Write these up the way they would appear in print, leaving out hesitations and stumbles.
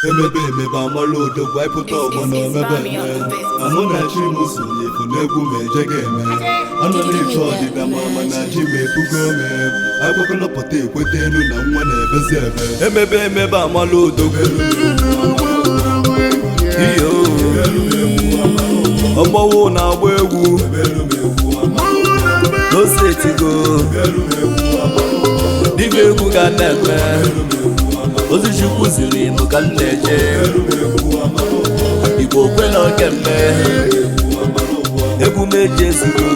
Emebe amalodo gwa pụta ọgbọ na omebe amụ na chi m sonye bụ n'egwu ma eje ga-eme anọ na-eche ọdịda ma ama na chi ma ebugo ome agbakọlọpụta ekweta elu na nwa na-ebezi ebe emebe amalodo iyo ọgbọwụ na-agba egwu n'osetigo dịbe egwu ga na-eme ozi Chukwu ziri m ka m na-eje Igbo kwe na okemme egwu m eji ezigbo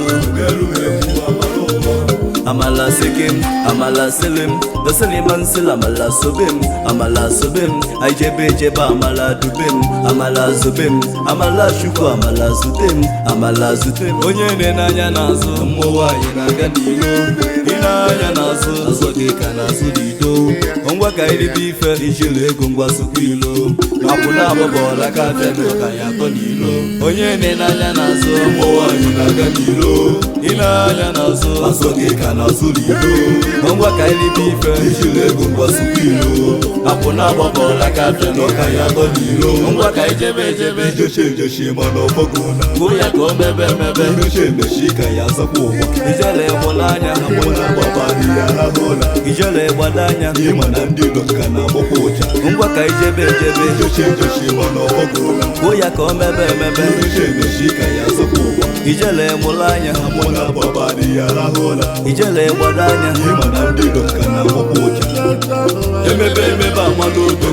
amala sekem amala selim doseliman sil amala sobem ajebe amala dubem amala zobem amala Chukwu amala zutem onye na-anya n'azụ mmụọ anyị na-aga n'ilo ịna-anya n'azụ azụ dị ka n'azụ dido ngwa ka iribe ife ijiri ego ngwa sokwa ilo akwụna agbabọla ka feme ka ya atọ n'ilo onye na-anya n'azụ mmụọ anyị na-aga n'ilo ịna-anya n'azụ azụ dị ka n'azụ dido ngwa ka iribe ife ijiri ego ngwa sokwa ilo akwụna agbabọla ka feme ka ya atọ n'ilo ngwa ka ijebe ejechi mana ọgbọgụna gụọ ya ka o mebe emechi ka ya azọkwa ụwa ijele mụla anya ijele gbada anya ịma na ndị ilo ka na-agbakwa ụcha ngwa ka ijebe ejechi mana ọgbọgụna gụọ ya ka o mebe emechi ka ya azọkwa ụwa ijele mụla anya ijele gbada anya ịma na ndị ilo ka na-agbakwa ụcha emebe amalodo